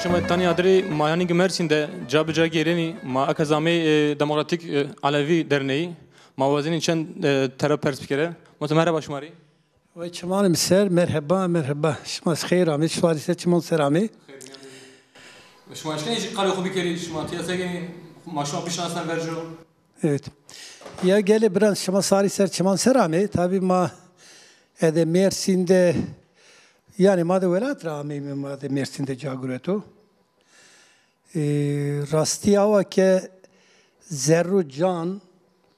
شما تانی ادری مایانی گمرسین ده جاب جا گیرنی ما اکزامی دموکراتیک علوی درنی موازین چند طرف پرسپیکره متمره باشماری و چمان مسر مرحبا مرحبا شما خیر آمد شواری سه چمان سر آمد شما اشکال ایجی قالی خوبی کردی شما تیاسه ما شما بیشناسن ورجو evet ya gele biraz şama sari ser çman serame tabi ma ede Mersin'de yani ma velat rami ma de Mersin'de cagureto rasti ava ke zerru can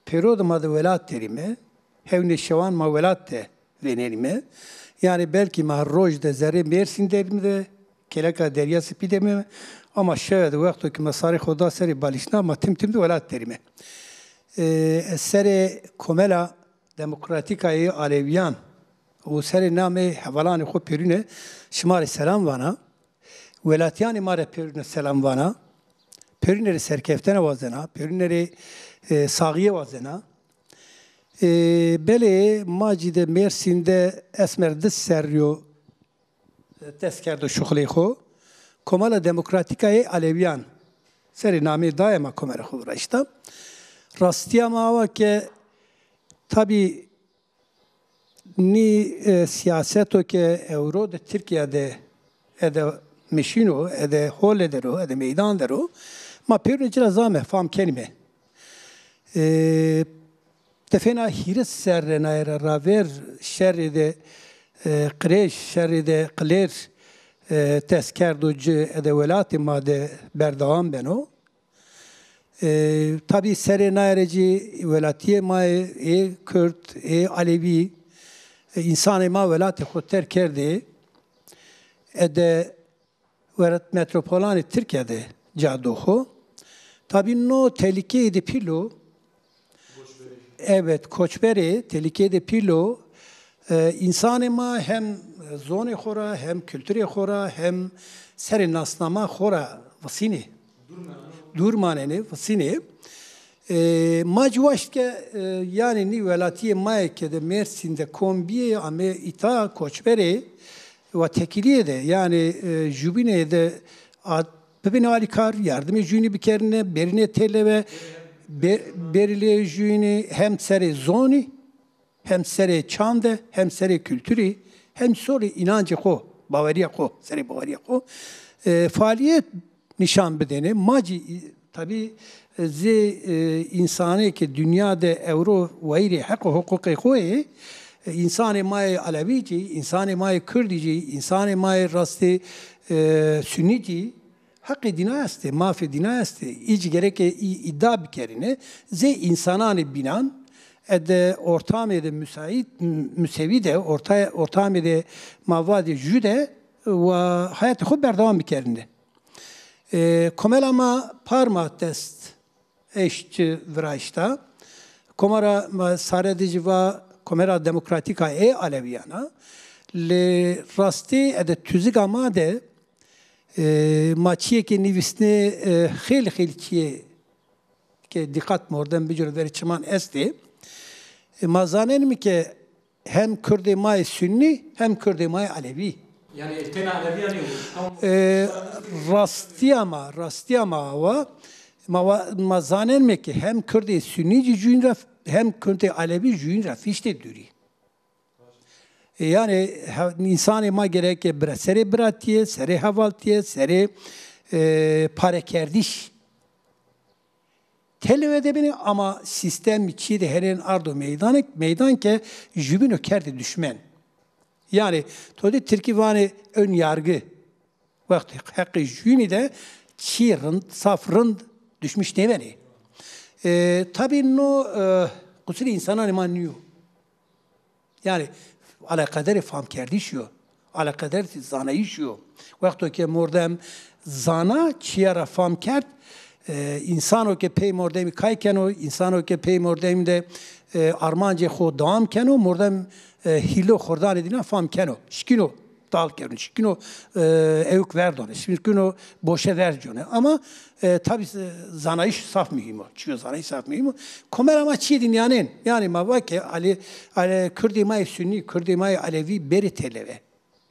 perod ma de velat terime hevne şevan ma velat de venerime yani belki ma rojde zerre Mersin'de de keleka deryası pideme ama şöyle vakti ki masari khoda seri balişna ma tim de velat terime سر کملا دموکراتیکای علیویان و سر نام حوالان خو پیرونه شمار سلام وانا ولاتیان ماره پیرونه سلام وانا پیرونه سرکفتن وازنا پیرونه ساقیه وازنا بله ماجد مرسینده اسمر دست سریو دست کرد شغلی خو کملا دموکراتیکای علیویان سر نام دائما کملا خو راشتا Rastya mava ki tabi ni siyaseto ki Euro de Türkiye'de ede meşino ede holedero ede meydandero ma pürnecila zame fam kelime tefena hiris serrena era raver şeride kreş şeride kler tezkerducu ede velati made berdavam beno tabi serenayereci velatiye ma Kürt Alevi insan ma velati khoter kerdi ede verat metropolani Türkiye'de cadoho tabi no tehlikeydi pilo evet koçberi tehlikeydi pilo insan ma hem zone khora hem kültüre khora hem serenasnama khora vasini durmaneni vasini macvaşke yani ni velatiye maike de Mersin'de kombiye ame ita koçbere ve tekiliye de yani jubine de bebin alikar yardımı jüni bir kerine berine telle ve berile jüni hem sere zoni hem sere çande hem sere kültürü hem sonra inancı ko Bavariya ko sere Bavariya ko faaliyet nişan bedeni maci tabi insanı ki dünyada Euro vayri hukuki koy insanı may Alevici insanı may Kürdici insanı may rasti Sünnici hakkı dinayeste mafi dinayeste iç gerek iddia bir kerine insanı binan ede ortamede müsait de ortamede mavadi jüde ve hayatı khub berdavam bir kerine Komelama parma test eşçi vraşta komara saredici ve komera demokratika aleviyana le rasti ede tüzik amade maçiye ki nivisne xil çiye ki dikkat mordem bir cür veri çiman esti mazanen mi ki hem Kürdi may Sünni hem Kürdi may Alevi yani tena Alevi yani rastiyama ve mazanen mi ki hem Kürdi Sünnici cüğün hem Kürdi Alevi cüğün rafişte duri. Yani insan ma gerek sere bratiye, sere havaltiye, sere parekerdiş. Televede beni ama sistem içi de herin ardu meydan ki jübün ökerdi düşmen. Yani todi Türkiye ön yargı vakti hakkı jüni de çiğ safrın düşmüş ne beni. Tabii no kusuri insana ne manıyor. Yani ala kaderi fam kerdişiyor. Ala kaderi zana işiyor. Vakti ki mordem zana çiğara fam kerd insano ke pey mordemi kaykeno insano ke pey mordemi de armance xo dam keno mordem hilo xordan edina fam keno şkino dal keno şkino evk verdone şkino boşe vercone ama tabi zanayış saf mühim o çiyo zanayış saf mühim o komera çi dinyanen yani ma vake ali Kürdi may Sünni Kürdi may Alevi beri televe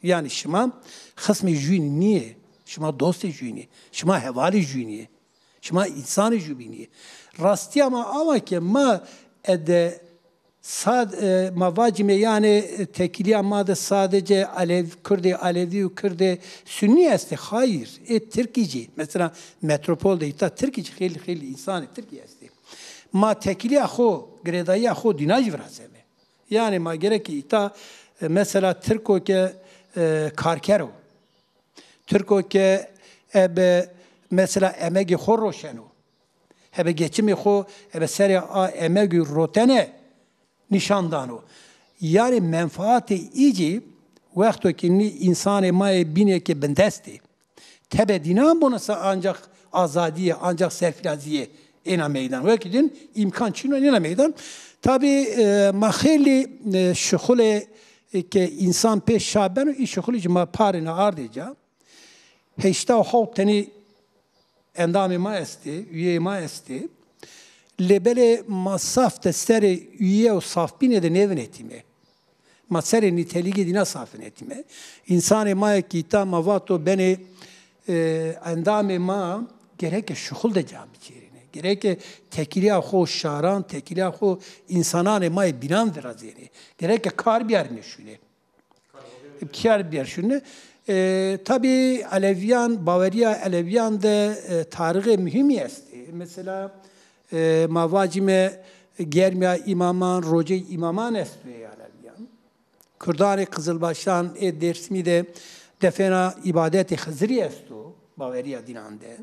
yani şimam kısmı jün niye şuma dost jüni, şuma hevali jüni, şuma insan jübini. Rasti ama ki ma ede mavacime yani tekili ama da sadece Alevi Kürde Sünni esti. Hayır. Türkici. Mesela metropolde ita Türkici heli insan Türkiye esti. Ma tekili aho gredaya aho dinaj vraseme. Yani ma gerek ki ita mesela Türko ke karkero. Türko ke ebe mesela emegi horroşenu. Hebe geçimi ho ebe seri a emegi rotene nişandano. Yani menfaati iyice vakti ki insan maya bine ki bendesti. Tebe dinan bunası ancak azadiye, ancak serfilaziye ena meydan. Vakidin imkan çino ena meydan. Tabi maheli şuhule ki insan peş şabenu iş şuhule cima parine ardıca. Heşta havteni endami ma esti, üye ma esti. Lebele masaf da seri üye o saf bine de nevin etime. Maseri niteliği dina safin etime. İnsan ma kita mavato beni endami ma gerek şuhul da cami çerine. Gerek tekiliya hoş şaran, tekiliya ho insanane ma binan verazeni. Gerek kar bir yer meşhune. Kar bir yer şune. Tabi Aleviyan, Bavariya Aleviyan da tarihi mühim esti. Mesela mavacime germiya imaman, roce imaman estuye Aleviyan. Kurdane Kızılbaş'tan dersimi de defena ibadeti Hızri estu. Bavariya dinande.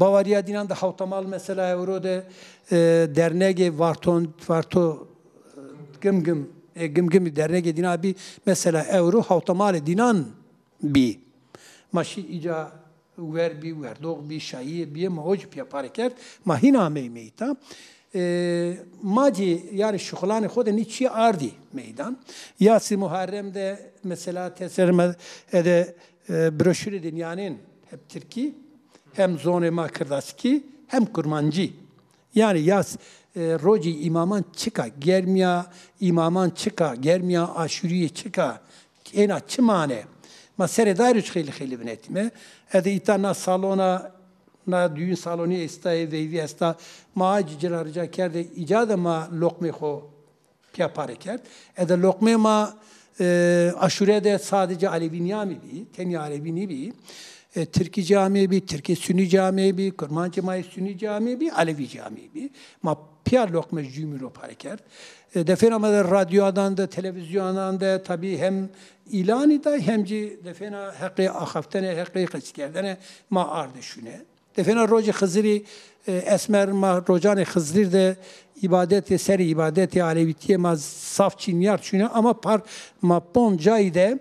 Bavariya dinande havtamal mesela Euro'da derneğe varto güm derneğe dina bir mesela Euro havtamal dinan bir. Maşi ica ver dog bir şayi bir mauc piya parker mahina meyta. Maci yani şuhlan xode niçi ardi meydan. Yasi Muharrem'de mesela teserme de broşürü dünyanın hep Türkiye hem zonema kırdaski hem kurmancı. Yani yas roci imaman çıka germiya imaman çıka germiya aşuriye çıka ena çimane masere dairüç xeyli binetime ede itana salona na düğün salonu istay ve esta maac cilarca kerde icada ma lokme xo pya pare kerd ede lokme ma aşurede sadece Aleviniya bi teni Alevini bi Türkiye cami bi Türkiye Sünni cami bi Kurman cemaat Sünni cami bi Alevi cami bi ma pya lokme jümüro pare kerd defena ma radyodan da televizyondan da tabi hem ilani da hemci defena hakkı ahaftene hakkı kıskerdene ma ardı şune defena roci Hızri esmer ma rocane Hızri de ibadeti seri ibadeti Alevitiye ma saf çinyar şune ama par ma poncayı de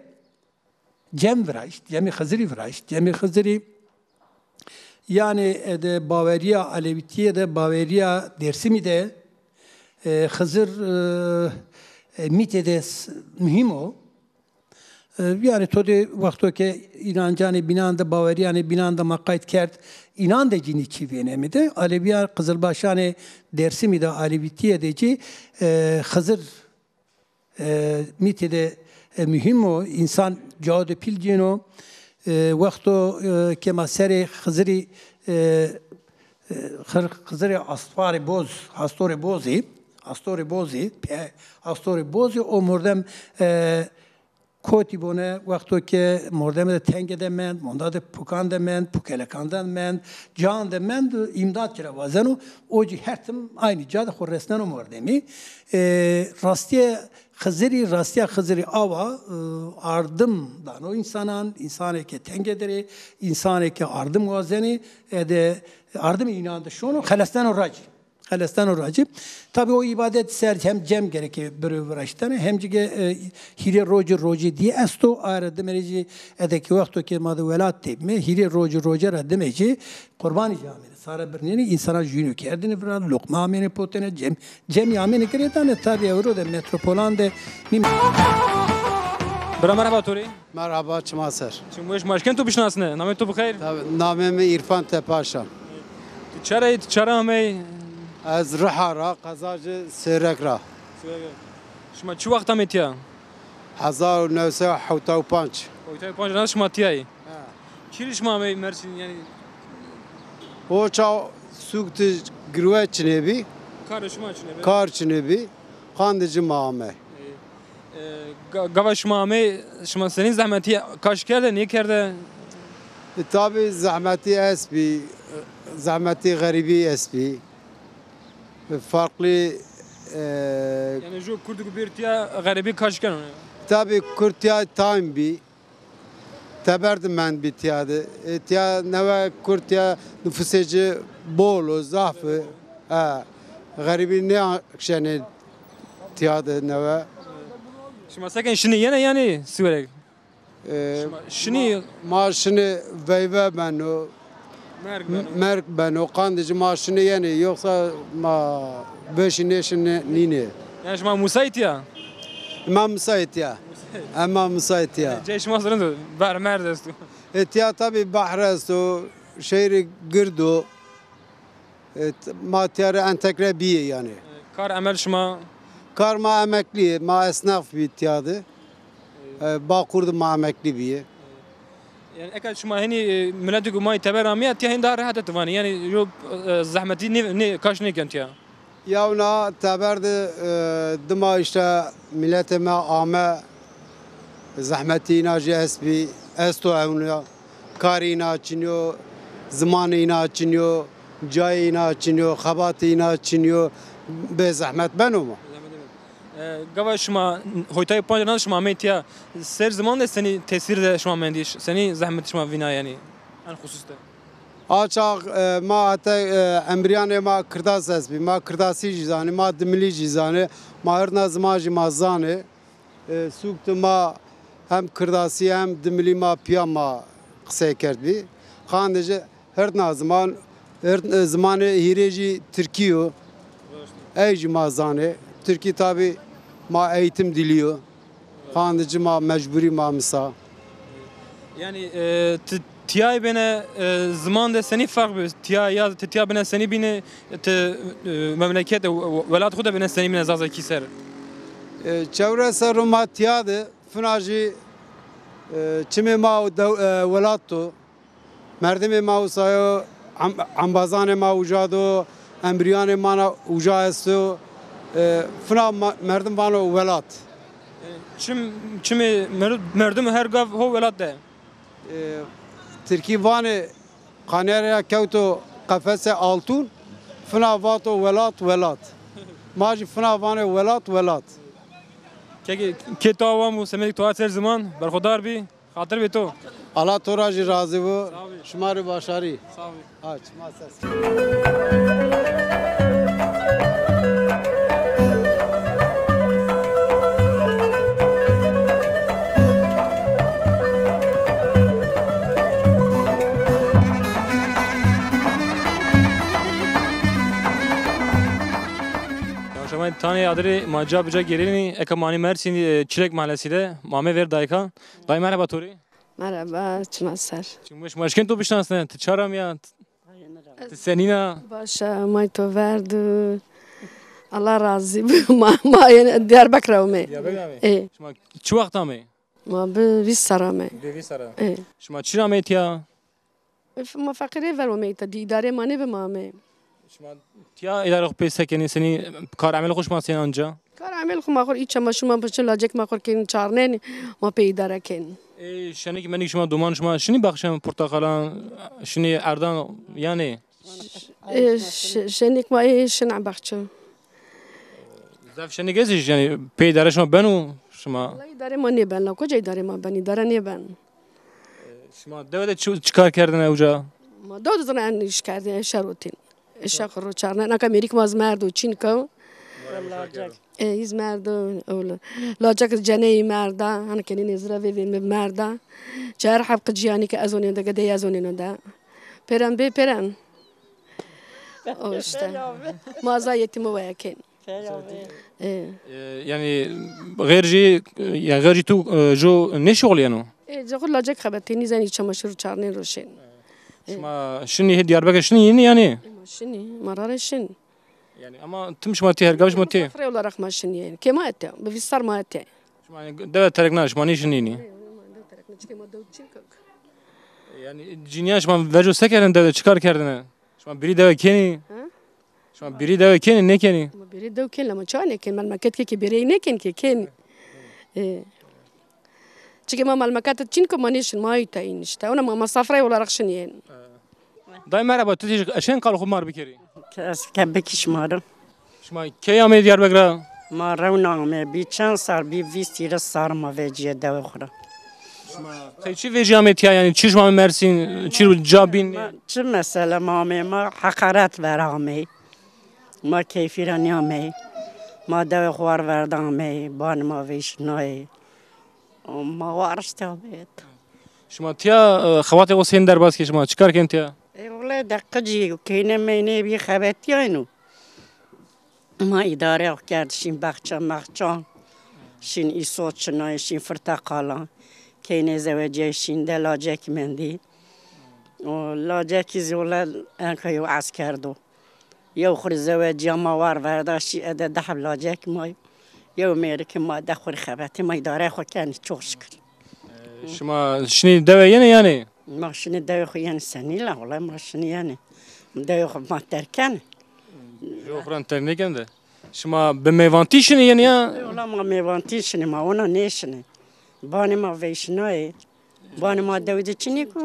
cem viraşt cemi Hızri viraşt cemi Hızri yani de Bavariya Alevitiye de Bavariya Dersimi de Hızır mitede mühim o. Yani todi vakto ki inancani binanda Bavariyani binanda makayt kert inan de cini çiviyene de Aleviya Kızılbaşani Dersimi de Alevitiye deci Hızır mitede mühim o insan cahde pilcino vakto ki masere Hızırı Hızırı Astori bozi o mordem koti bone vakto ki mordem de tenge demend, monda de pukan demend, pukelekan demend, can demend imdat kira vazenu oji hertim aynı cada horresnenu mordemi rastiye Hızırı ava ardım dan o insanı ki tengederi insanı ki ardım vazeni de ardım inandı şunu Halestan o racı. Tabi o ibadet ser hem cem gerekir bir uğraştane hem cige hire roji diye esto ağrı demeci edeki vakto ki madı velat tepme hire roji demeci kurban camine sara birneni insana jünü kerdini biraz lokma amene potene cem yamene keretane tabi euro de metropolande برا مرحبا توری مرحبا چما سر چموش ماشکن تو بشناسنه نام تو بخیر نامم عرفان تپاشا چرا همه از رحارا قزاج سرک را شما چه وقت میتیا 1975 پنج نه شما تیایی Kiriş mame Mersin yani O çav suktu gürve çinebi, karışma için. kar çinebi, kandıcı mame. Gavaş mame şuma senin zahmeti kaç kerde niye kerde Tabi zahmeti esbi, zahmeti garibi esbi. Farklı yani jo kurduk bir tiya garibi kaç kere tabi kurtiya time bi. Teberdim ben bir tiyadı. Tiya neve kurtiya nüfuseci bolu, zafı. Garibi ne akşene tiyadı neve. şuma sakin şimdi yine yani sürekli şimdi Maaşını veyve ben o. Merk ben o kandıcı maaşını yeni yoksa ma beşine şimdi nini. yani şuma musait ya İmam müsait ya. İmam müsait ya. Ceş masrını ver merdestu Tiya tabi bahresto şehri girdo. Ma tiyarı entegre biye yani. kar emel şuma Kar ma emekli, ma esnaf bir tiyadı. Bağkurdu ma emekli biye. yani ekat şuma hani milletü gumay teber amiyat ya hinda rahat etvani yani yo zahmeti ne kaç ne kent ya Yavna teberdi dıma işte milletime ame zahmeti naci esbi esto evnuya kari açınıyor zamanı açınıyor cayı açınıyor xabatı açınıyor be zahmet ben o mu? Gava şuma hoytay panjana şuma metiya ser zaman da seni tesir de şuma mendiş seni zahmet şuma vina yani en hususta Açak ma hatta embriyane ma kırdas esbi ma kırdasi cizani ma dimili cizani ma her nazmacı ma zani suktu ma hem kırdasi hem dimili ma piyama kısa kerdi. Khandece her nazman her zamanı hireci Türkiye ey ma zani Türkiye tabi ma eğitim diliyor. Khandece ma mecburi ma misa. yani tiyay bene zaman da seni fark bir tiyay ya tiyay bene seni bine memleket velat kuda bene seni bine zaza kiser Çevre serumatiyade fınaji çime ma velatto merdime ma usayo ambazane ma ujado embriyane ma ujaesto fına merdim bana velat çimi merdum her gav ho velat de Türkiye vane kanere kevto kafese altun fına vato velat maji fına vane velat که تو هم سمیک تو هر زمان برخوردار بی خاطر به تو Allah toracı razı bu şımarı başarı aç masası شما تانی ادری ماجا بجا گیرینی اکمانی مرسین چیلک mahallesiyle mame ver dayka day merhaba tori Merhaba, Çımasar. çimmiş maşkin to bişnasne çaram ya senina Başa, mayto verdu. Allah razı ma yani Diyarbakır'a mı? E, şuma çu vakta mı ma bi vissara mı? devi sara E, şuma çira mı ya ma fakire ver mı? Ta idare mane be ma mı? şuma ya idare pesek seni kar amel hoş masın anca Kar amel khuma khor iç ama şuma başa lacak ma khor kin çarnen ma pe idare ken. şenik menik şuma duman şuma şini bakşam portakalan şini erdan yani E, şenik ma şena bakçı. zaf şeni geziş yani pe idare şuma benu şuma Allah idare mane ben la koca idare ma ben idare ne ben. şuma devede çıkar kerdin evca Ma dod zana an iş kardin şarutin. Şakro çarnen aka merik maz merdo çin ka. iz merda öyle. Lacak ceney merda. Hani kendini izra ve merda. Çar hap kıcıyani ki azonun da gade yazonun da. Peren be peren. O işte. Maza yetimi ve yakin. yani غيرجي ya غيرجي تو جو ne şol yani Cakul lacak xabatini zani çamaşır çarnen roşen. şuma şimdi Diyarbakır şimdi yeni yani Maşini marar şin. yani ama tüm şmati her gavş mati Fre olarak maşini yani. Kema ete. Bu vistar ma ete. şuma deve terekna şuma ne şimdi Yani ciniya şman vejo sekerin deve çıkar kerdine. Şman biri deve keni. Şman biri deve keni ne keni? biri dev ken lama çane ken malmaket ki biri ne ken ki ken. Çünkü ma malmaket çin komanişin ma itayin işte. Ona ma masafra olarak şiniyen. Dayı merhaba tütücük eşen kalı kumar bir kere. Kes bekiş marım. Şman keyame Diyarbakır'a. Ma rewname bir çan sar bir vistire sarma veciye deve xura. Çi vecame tiya yani çişma Mersin, çir cabin. Çi mesele ma hakaret verame. Ma keyfiraniyame. Ma deve xwar verdame. Ban ma vişnoy. Ma varıştı bet. Şman tiya xavatı o sen derbas ki şman çıkarken tiya. Evle dakıcı kine meyne bir xabetiyanu. ما اداره کرد شین بخچه مخچان شین ایسوت شنای شین فرتقالان که این زوجه شین دلاجک مندی و لاجکی زولا انکه یو عز کردو یو خور زوجه ما وار ورداشی اده ده لاجک مای یو میره که ما ده خور خبتی ما اداره خو کنی چوش شکر شما شنی دوه یعنی ما شنی دوه خو یعنی سنی لا والله ما شنی یعنی دوه خو ما ترکنه جو خوران ترنیکن ده شما به میوانتی شنی یعنی یا والله ما میوانتی شنی ما اونا نیشنی بانی ما ویشنای بانی ما دویده چینی کو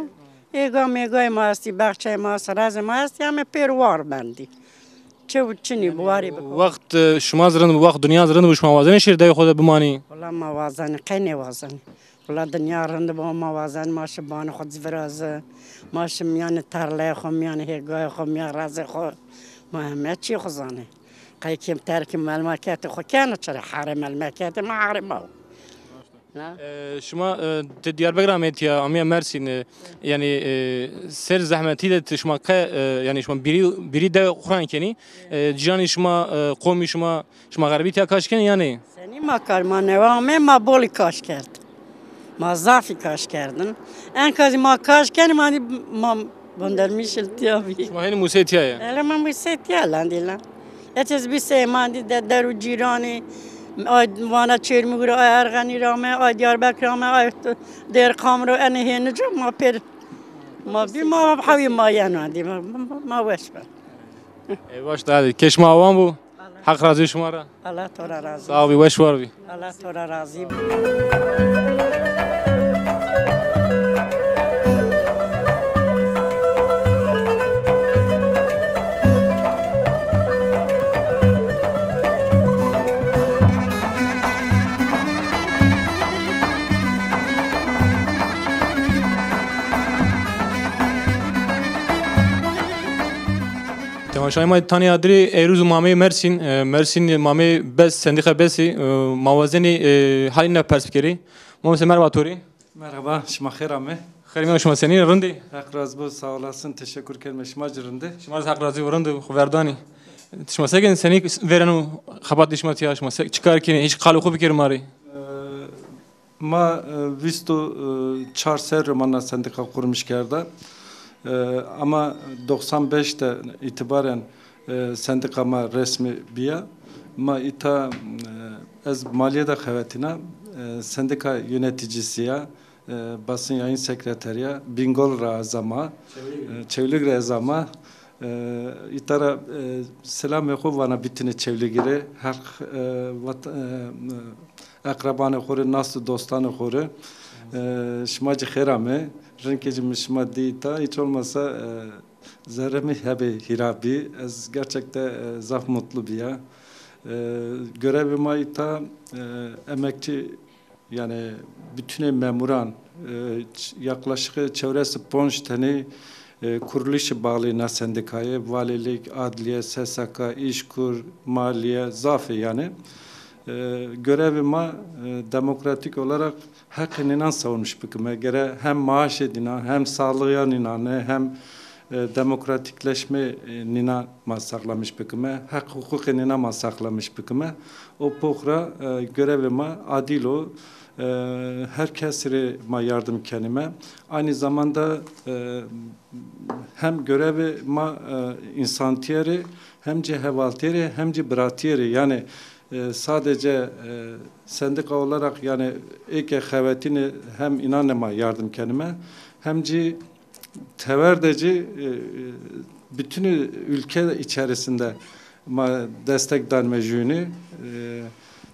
ایگا میگای ما هستی بخچه ما سراز ما هستی همه پیروار بندی چه بود چینی بواری بکن وقت شما زرند وقت دنیا زرند و شما وازن شیر دای خود بمانی والله ما وازنی قینی وازنی والله دنیا رند با ما وازن ماش بان خود زفرازه ماش میان ترله خو میان هیگای خو میان رازه خو ما همه چی خوزانه قيكم تارك المملكات خو كانت شرح حرم المملكات ما حرمه شما Diyarbakır ametiya amiya Mersin yani ser zahmeti de şuma yani şuma biri de Kur'an keni cani şuma kavmi şuma garbi tiya kaşken yani seni makar ma nevame ma boli kaş kerd ma zafi kaş kerdin en kazi ma kaş keni ma bundermişil tiyabi şuma hani musetiya ya ele ma musetiya landila اتز بیسه ماندی در و جیرانی وانا چرمی گره ارغنی رامه دیاربکر رامه در کامرو انه نجوم ما پر ما بی ما حوی ما یانوندی ما وش بر باش دادی کشما آوان بو حق راضی شما را الله تو را راضی ساوی وش وار بی الله تو را راضی تماشای ما تانی ادری ایروز مامی مرسین مامی بس سندیخه بسی موازنی حالی نه پرسپکری ما مثل مرحبا توری Merhaba, şma xeramı. خیلی شما سنی رندی Hak razı bu, sağ olasın. Teşekkür ederim. Şma cırındı. شما حق راضی ورند خبردانی شما سگن سنی ورنو خبات شما تیا شما چیکار کنی هیچ قالو خوب بکر ماری Ma visto çar ser romanla sendika kurmuş kerda. Ama 95'te itibaren sendikama resmi biya. Ma ita ez maliyede xevetina sendika yöneticisiye basın yayın sekreteriye Bingol Razama Çevlik Razama itara selam yekhu vana bitine çevligire her akrabanı xore nasıl dostanı xore şmacı xerame renkeci şma dita hiç olmasa zerremi hebe hirabi ez gerçekten zaf mutlu biya görevim ayta emekçi yani bütün memuran yaklaşık çevresi 10 tane kuruluşu bağlı sendikaya valilik, adliye, SSK, İşkur, maliye, zafi yani görevime demokratik olarak hakkını savunmuş büküme göre hem maaş edina hem sağlığa ninane hem demokratikleşme nina masaklamış büküme hak hukuk nina masaklamış büküme o pokra görevime adil o herkesine yardım kendime aynı zamanda hem görevime insantiyeri hem cehevaltiyeri hem cibratiyeri yani sadece sendika olarak yani ilk hevetini hem inanma yardım kendime hem de teverdeci bütün ülke içerisinde destek vermeyeceğini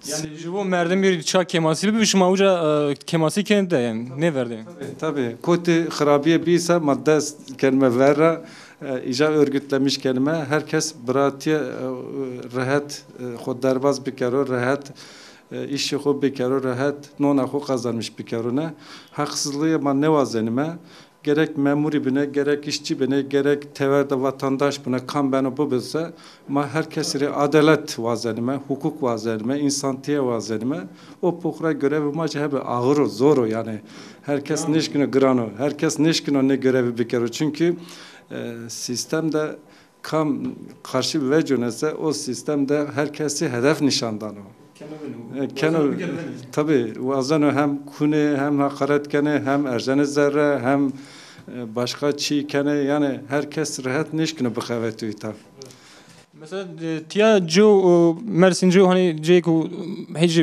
yani bu merdim bir çak keması bir şuma uca keması kendi yani ne verdi? Tabii. Koti harabiye biyse madde kelime verra ica örgütlemiş kelime herkes bıratiye rahat xod derbaz bikaro rahat işi xo bikaro rahat nona xo kazanmış bikarona haksızlığı ma ne vazenime gerek memuri bine gerek işçi bine gerek teverde vatandaş bine kan beni bu bilse ma herkesiri adalet vazenime hukuk vazenime insantiye vazenime o pokra görevi ma hep ağır zor yani herkes neşkino grano herkes neşkino ne görevi bikaro çünkü sistemde kam karşı veconese o sistemde herkesi hedef nişandan o. Tabii vazan hem kune hem hakaret kene hem erjene zerre hem başka çiğ kene yani herkes rahat neşkine bıkaveti ita. Mesela tiya jo Mersin jo hani jeko hiç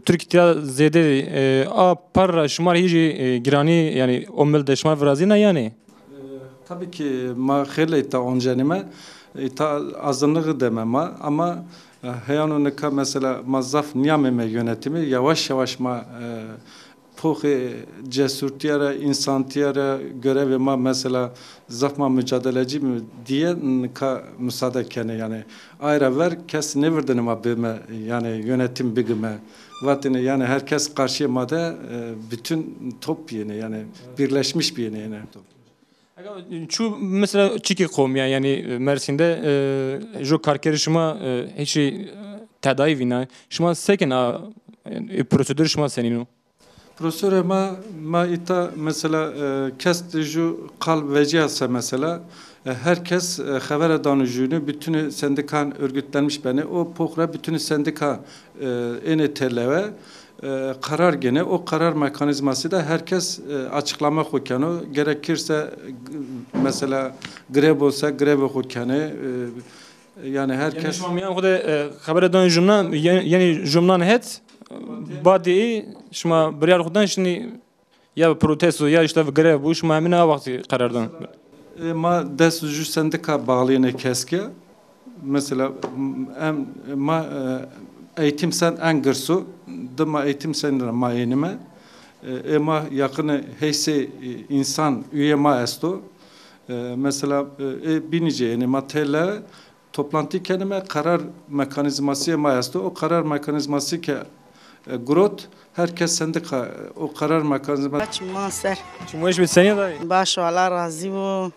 Türkiye zede a para şumar hiç girani yani omel de şumar vrazina yani. Tabii ki ma khile ita onjenime ita azınlığı dememe ama Heyanoneka mesela mazaf niyameme yönetimi yavaş yavaş ma poği cesurtiyere, insantiyere görevi ma mesela zafma mücadeleci mi diye ka müsaade kene yani ayrı ver kes ne verdin ma bime yani yönetim bigime vatine yani herkes karşıya mada bütün top yeni yani birleşmiş bir yeni yani. Şu mesela çiki kom yani Mersin'de jo karkerişma hiç tedavi vina şuma seken a prosedür şuma senin o Profesör ma ita mesela kes ju kal vecihse mesela herkes haber danıcını bütün sendikan örgütlenmiş beni o pokra bütün sendika enetelleve karar gene o karar mekanizması da herkes açıklama kokanı gerekirse mesela grev olsa grev kokanı yani herkes yani şu an haber eden cümle yani cümlen het badi şuma bir yer kudan şimdi ya protesto ya işte grev bu şuma hemen vakti karardan ma desucu sendika bağlayana keske mesela ma eğitim sen engirsu dıma eğitim sen mayenime ama yakını heyse insan üye ma esto mesela binici yani matella toplantı kendime karar mekanizması ma esto o karar mekanizması ki grot herkes sendika o karar mekanizması Maser. Çünkü hiç bir sene da Baş valla razı bu.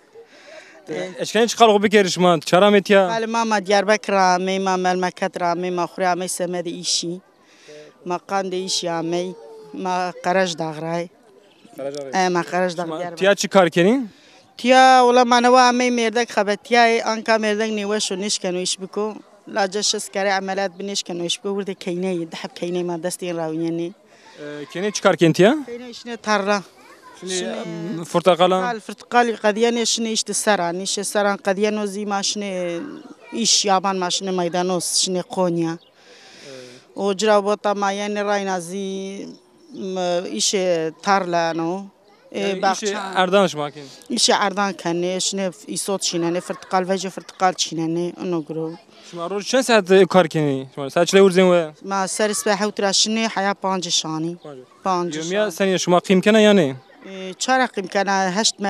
eşken çıkar o bir kerişma çaramet ya Hal mama Diyarbakır rami ma memleket rami ma khuri rami semedi işi. Ma kan de işi rami ma Karaj Dağray. Ma Karaj Dağray. tiya çıkarken Tía ولا ما نوا عمي مردك خبتياي أنكا مردك نيوش ونيش كانوا يشبكوا لا جشس كاري عملات بنيش كانوا يشبكوا ورد كيني دحب كيني ما دستين راويني kene çıkarken tiya كيني شنو تارا portakala الفرتقالي قدياني شنو إيش تسرع نيش سرعن قديانو زي ما شنو إيش يابان ما شنو ميدانوس شنو قونيا وجرا بوتا ما يعني راينا زي إيش تارلانو işi erdan şmakin İşe ardan kanne, şune isot çinene, fırtıkal vece fırtıkal çinene, onu gro. şuma roz çen saat karkeni şuma saat çile urzen ve Ma seris be hawtra şune haya pancı şani. Pancı. ya sen şuma qimkana yani Çara qimkana heşt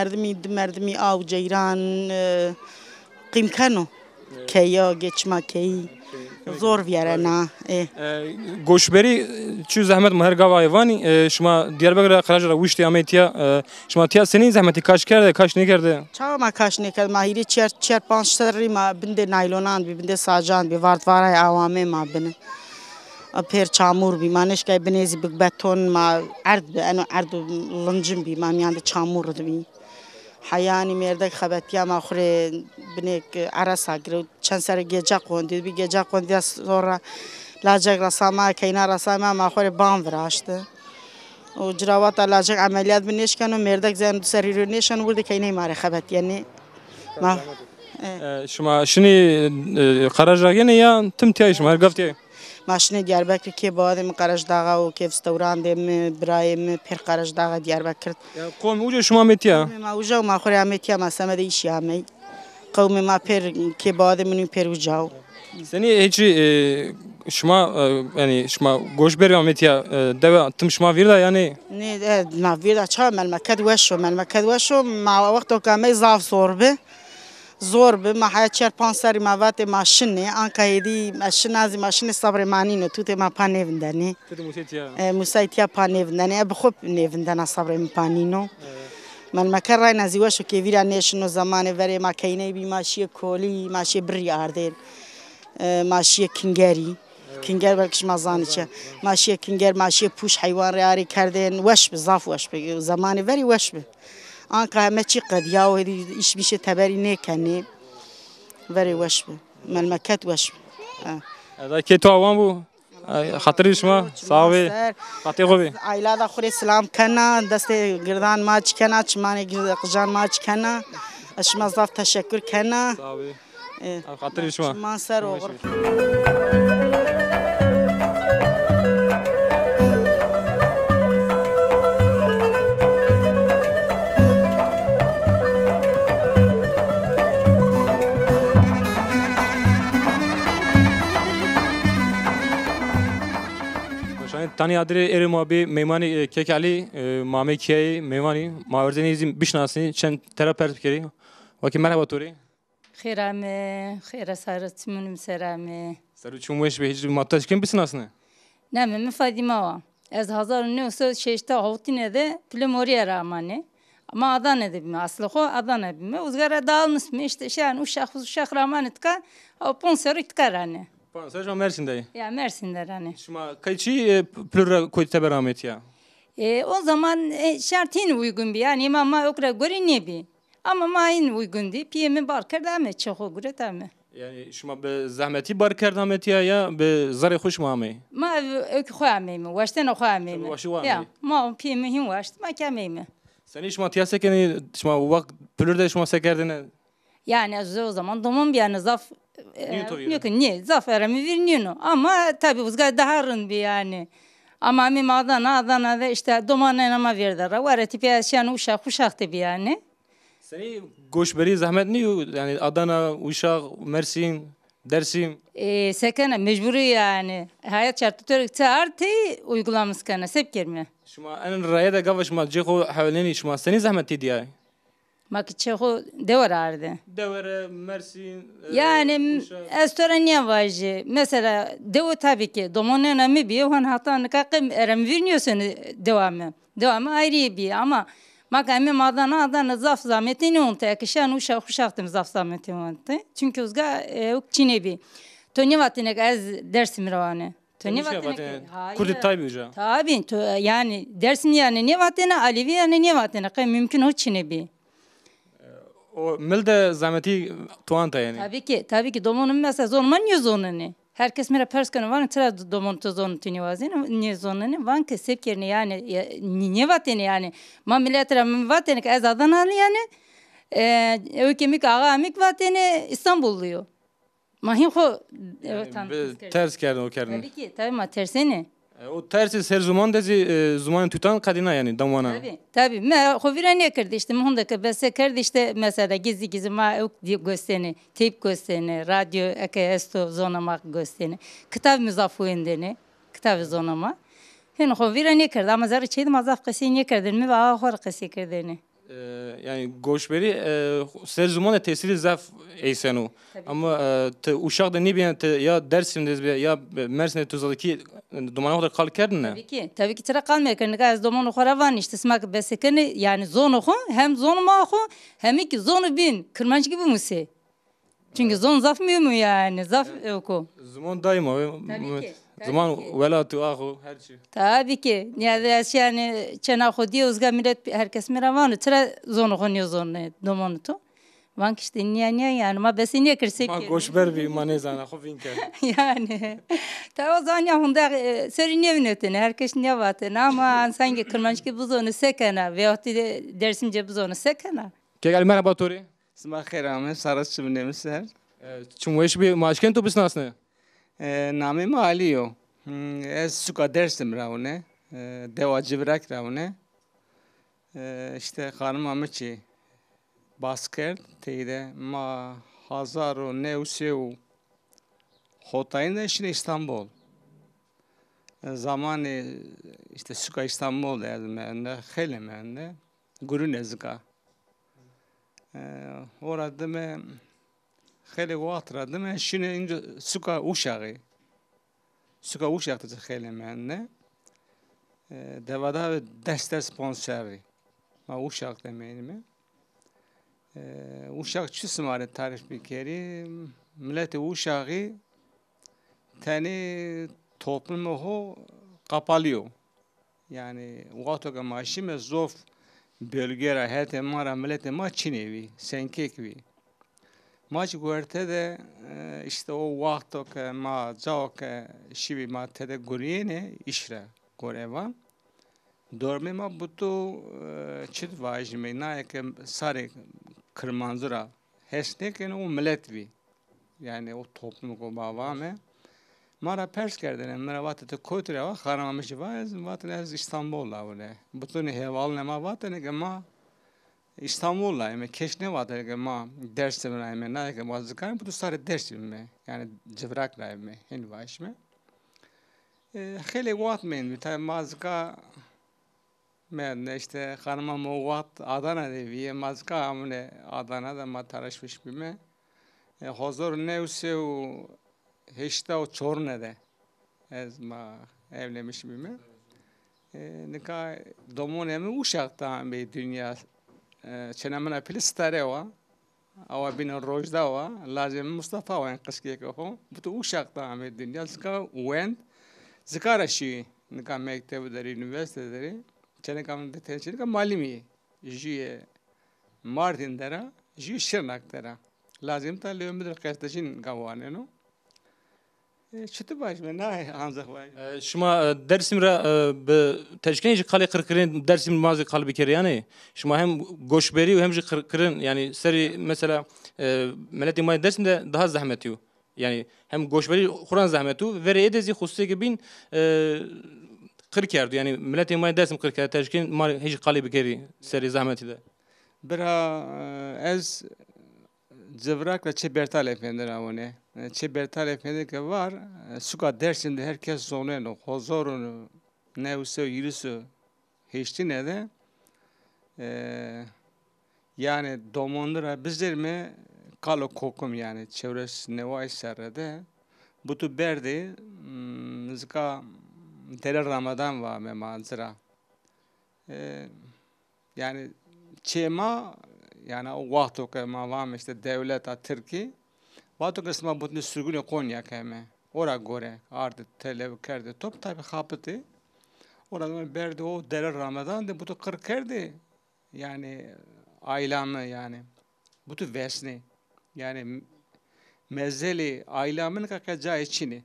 merdimi av ceyran qimkano. Keyo geçma keyi. Zor viyarana. goşberi çu zahmet maher gav ayvani şuma Diyarbakır'a Karaca'da wişti ametiya şuma tiya senin zahmeti kaç kerde kaç ne kerde Çama kaş ne kad mahiri çer panç sarri ma binde naylonan bi binde sajan bi vartvaray avame ma bine. Per çamur bi maneş kay binezi bi beton ma ard anu ard lancım bi ma miyanda çamur bi. Hayani merdek xabetiya ma xure binek arasa gro çan sar gece qondi bi gece qondi sonra lacak rasama kayna rasama ma xure ban vraştı. O ciravata lacak ameliyat bineş kanu merdek zan seri neşan vurdu kayna mare xabet yani ma şuma şini Karaca gene ya tüm tiya şuma her gaftiya ماشین دیاربکر که بادم قرش داغا و کیف استوران دم برایم پر قرش داغا دیاربکر قوم اوج شما متیا ما اوجا ما خوری امتیا ما سمده ایشی همی قوم ما پر که بادم منو پر وجاو seni hiç şuma yani şuma goş beri metiya deva tım şuma virda yani نه ما ویدا چه ملمکد وشو ما وقت که می زاف زور به ما حیات چهار پنج سری مواد ماشینه آنکه هدی ماشین از ماشین صبر مانی نه توت ما پانه وندنی موسیتیا پانه وندنی اب خوب نیوندن صبر پانینو من مکر رای نزیوشو که ویرا نشنو زمان وری ما کینه بی ماشی کولی ماشی بری آردن ماشی کنگری کنگر برکش مازانی چه ماشی کنگر ماشی پوش حیوان ریاری کردن وش به زاف وش به زمان وری وش به آنکه همه چی قدیا و ایش میشه تبری نکنی وری وش به ملمکت وش به دا کی تو آوام بو خاطری شما صاحبی خاطر خوبی عائله دا خوری سلام کنه دست گردان ماچ کنه چمانی قجان ماچ کنه اشما زاف تشکر کنه صاحبی خاطری شما ما سر و غرف تانی ادری ارما بی میمانی کیکالی مامی کی میمانی ماوردنی زیم بشناسی چند تراپرت کری وکی مرحبا توری خیرامه خیر سرت منم سرامه سرو چومش به هیچ ماتش کم بسناسنه نه من فادیما از 1906 تا هوتینه ده پلموری رامانه ama Adana'da bilme aslı o Adana bilme uzgara dağılmış mı işte şey yani uşak ramanı tka o ponseri tka rane. Ponseri şu Mersin'de. Ya Mersin'de rane. Şuma kaçı plura koyta beramet ya. O zaman şartın uygun bir yani ama okra göre ne bir ama mayin uygun değil piyemi barker dame çok göre dame. Yani şuma be zahmeti barker damet ya be zari hoş mami. Ma khoamemi washten khoamemi. Ya ma piyemi hin washt ma kamemi. Sen hiç matiya sekeni şuma vakt plurda şuma sekerdine. Yani o zaman domum bir yani zaf yok ne zaferimi verniyor ama tabii uzga daharın bir yani. Ama mi Adana'da işte domanın ama verdiler. Var tipi yani uşak bir yani. Seni goşberi zahmet ne yani Adana, Uşak, Mersin, Dersim. Sekene mecburi yani. Hayat şartları artı uygulaması kana sep kerme. Şuma en raya da gavaş ma ceko havaleni şuma seni zahmeti diye. Ma ki çeko devar ardı. Devre Mersin. Yani restoran ne var? Mesela devo tabii ki domanın ama bir han hatta ne kadar erem vermiyorsun devamı ayrı bir ama Makam Adana zaf zahmetini onta kişan uşaktım zaf zahmetini onta. Çünkü uzga Çin'e bir. Tony vatine az dersim ravane. Tony vatine. Kurdi tabi uca. Tabi yani dersim yani ne vatine Alevi yani ne vatine mümkün o Çin'e bir. O milde zahmeti tuanta yani. Tabii ki domonun mesela zonman ne zonunu. Herkes mera perskanı var tıra domonto zonutini vazin ne zonunu van ki sepkerni yani ne vatene yani mamilletra vatene az Adanalı yani ülkemik ağamik vatene İstanbulluyum. Mahin ko ters kerdin o kerdin. Tabii ma tersene. O tersi her zaman dedi zaman tutan kadına yani damana. Tabii. Me hovira ne kerdi işte muhundaki bese kerdi işte mesela gizli ma gösteni, teyp gösteni, radyo ekesto zonama gösteni. Kitap müzafuendeni, kitap zonama. Hen hovira ne kerdi ama zarı çeydi mazaf qesi ne kerdin mi va ahor qesi kerdeni. Yani goşberi her zaman tesiri zaf eysenu. Ama te uşak da ne bilen ya Dersim'de ya Mersin'de tuzadaki domana kadar kal kerdin ne? Tabii ki tıra kalmaya kerdin. Az domanu khoravan işte smak besekeni yani zonu khu hem zonu ma khu hem ki zonu bin kırmancı gibi musi. Çünkü zon zaf mı yani zaf oku. Zaman daima. Zaman velatı ahu her şey. Tabii ki. Yani çena khodi uzga millet herkes meravan tıra zonu khoniyo zonu domanu to. Van işte niye yani ma besiniye kirsek. Ma goşber bir manezana khofinker. Yani. Ta o zaman ya hunda seri niye vinetene herkes niye vatene ama sanki kırmançki buzonu sekena ve otu dersimce buzonu sekena. Kegal merhaba tori. Sabah khirame sarıç bindemiz her. Çumweş bir maşken to bisnasne. Namim Aliyo. Ez suka dersim ravne. Deva civrak ravne. İşte hanımamı çi basker teyde ma 1900 Hotay'ın şimdi İstanbul. Zamanı işte suka İstanbul yazmende, xelemende, gurun ezga. Orada mı xele vatradı mı şimdi suka uşağı. Suka uşağı da xelemende. Devada deste sponsori. Ma uşağı demeyelim mi? Uşak çüsmarı tarif bir kere milleti uşağı tani toplumu kapalıyor. Yani vakti maaşım zof bölgera hete mara milleti ma Çinevi, senkekvi. Maç görte de işte o vakti ma zavk şivi ma tede goriyene işre goreva. Dormi ma butu çit vajme na ek sare kırmanzıra hesnek o milletvi. Yani o toplum ko bavame. Mara pers kerdene mera vatete koytre va xaramış va ez vatene İstanbul'la öyle. Bütün heval ne ma vatene ki ma İstanbul'la eme keşne vatene ki ma dersim eme na ki ma zikar bu sare dersim me. Yani cevrak la eme hin vaşme. Xeli vat men bir tane mazka ben işte hanıma muvat Adana deviye mazka amne Adana'da ma taraşmış bime. Huzur nevsev heşte o çornede ez ma evlenmiş bime. Nika domonemi uşaktan bir dünya çenemine pili stare va. Ava bina rojda va. Lazım Mustafa va kıskiye ko. Bu da uşaktan bir dünya zika went zikara şi nika mektebi deri üniversiteleri. Çene kamın detayları ka malimi. Jiye Mardin dera, jiye Şırnak dera. Lazım ta lümbüdür kesteşin gavane no. Çıtı baş mı? Ne anzak baş? Şuma dersim ra be teşkini ji kale kırkırın dersim mazı kalbi kere yani. Şuma hem goşberi ve hem ji kırkırın yani seri mesela milleti may dersim de daha zahmetiyor. Yani hem goşberi Kur'an zahmetiyor ve edezi hususi gibi kırk yerdi yani milleti may dersim kırk yer teşkin mar hiç kalbi kere seri zahmeti de. Bira ez Cevrakla Çebertal Efendi ravone. Çebertal Efendi ki var. Suka dersinde herkes zonuyor. Huzurunu ne usu yürüsü hiçti ne de. Yani domonlara bizler mi kalo kokum yani çevresi nevai serrede. Butu berdi zika tere Ramazan var me manzara. Yani çema yani o vakti ki mavam işte devlet Türkiye vakti kısmı bütün sürgün Konya keme ora göre artı telev kerdi top tabi kapıtı orada berdi o dere Ramazan de butu 40 kerdi yani ailemle yani butu vesni yani mezeli ailemin kakacağı içini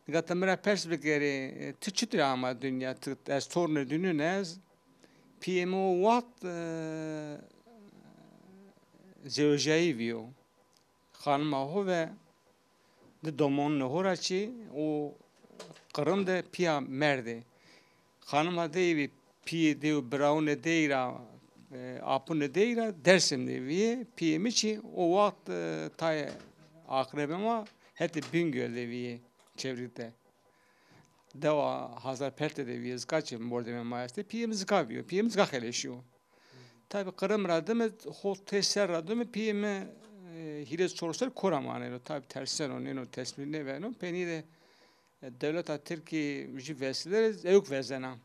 Gatamera perspektivi tüçütür ama dünya az torunu dününez PMO what زوجایی ویو خانم هو و دامون نهورا چی او قرم ده پیا مرده خانم دیوی پی دیو براون دیرا آپون دیرا درسم دیوی پی میچی او وقت تای آخره ما هتی بینگل دیوی çevrede deva hazar perte دیوی از کاچی مورد مایسته پی مزکاویو پی مزکاخلشیو tabi Kırım radımı hol teser radımı piyeme hires çoruslar koramanelo tabi tersen onun tesmini ve onun peni de devlet Türkiye müji vesileleri evk vezena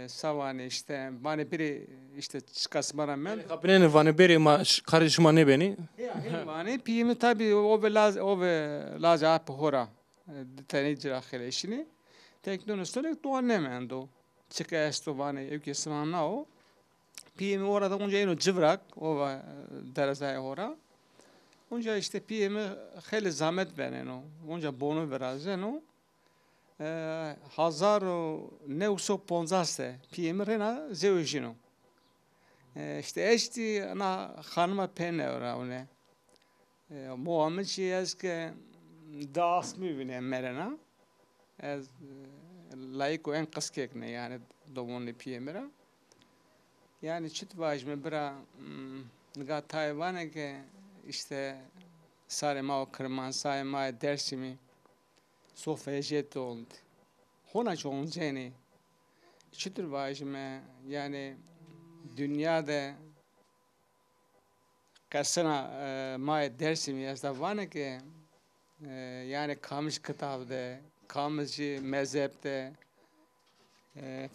savane işte bana biri işte çıkasmara men kapının vanı biri ma karışma ne beni yani piyeme tabi o ve laza hora detaylı cahil işini teknolojisi doğannemendo çıka esto bana evk esmana o PM'i orada onca ino cıvrak o dereceye ora. Onca işte PM'i hele zahmet vereno. Onca bonu verazeno. 1950 PM'i rena zevjino. İşte eşti ana hanıma penne ora one. Muhammed şey ki das mü bine merena. از لایک و این قسکک نه yani دومونی پیمرا yani çit vajme bira nga Tayvan'a ki işte sarma o kırman sarma dersimi sofya jet oldu. Hona çoğunca çitir vajme yani dünyada kasana ma dersimi aslında ki yani kamış kitabda kamış mezhepte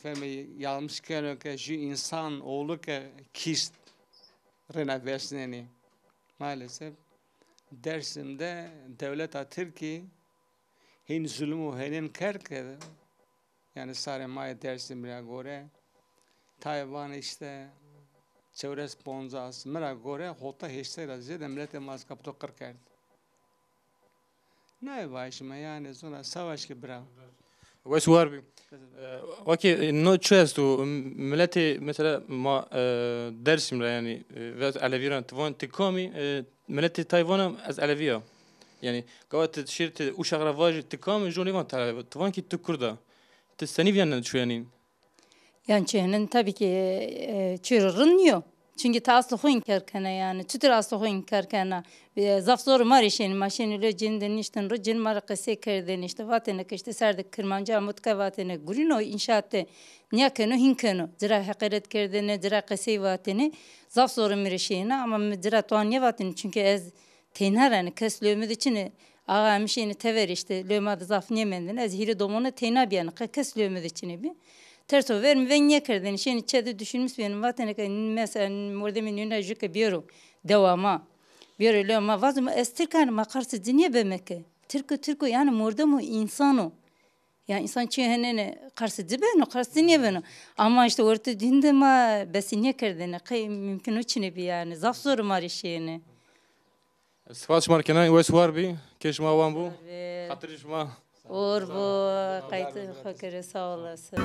femi yanlış ki şu insan oğlu ki kist rena versini maalesef dersimde devlet atır ki hin zulmü henin kerke yani sarmaya dersimine göre Tayvan işte çevre sponsorasına göre hota heşte zede millete maskapto kırkert. Ne başıma yani sonra savaş ki bra. Wes var bi. Vaki no çesto milleti mesela ma dersimle yani ve Aleviran Tayvan tikami milleti Tayvan'a az Aleviya. Yani قوات تشيرت وشغله واجد تكامل جوني ما تعرف طبعا كي تكردا تستني فينا شو يعني Yani çehenin tabii ki çürürünüyor. Çünkü ta aslı inkarkana yani tütür aslı inkarkana zaf zor marişin maşinle cinden işten rıcın markası kerden işte vatene işte serdik kırmanca mutka vatene gurino inşaatte niyakeno hinkeno zira hakaret kerdene zira kası vatene zaf zor marişine ama zira tuanya vatene çünkü ez tenharan kes lömüd için ağa mişini tever işte lömad zaf niemenden ez hiri domona tena biyan kes lömüd için bi terso vermi ve niye kerdin şeyin içinde düşünmüş benim vatene mesela mordemin yine jüke biro devama biro löma vazım estirkan makarsı dinye bemeke Türkü yani mordamu insano yani insan çiğnene karşı dibeno karşı dinye beno ama işte orta dinde ma besinye kerdin kay mümkün için bi yani zaf zor mari şeyine سفاش ماركنا ويس واربي كيش ما وان بو خاطرش ما Orbu kayıtı fakire sağ olasın.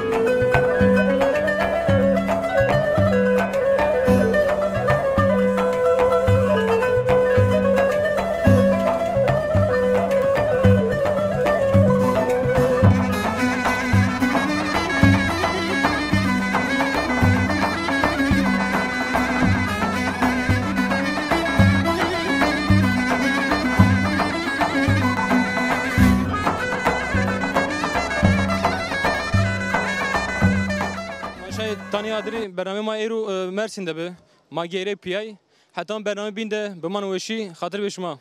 تاني أدري برنامج ما إيرو مرسين ده به ما جيري بياي حتى برنامج بين ده بمان وشي خاطر بيش ما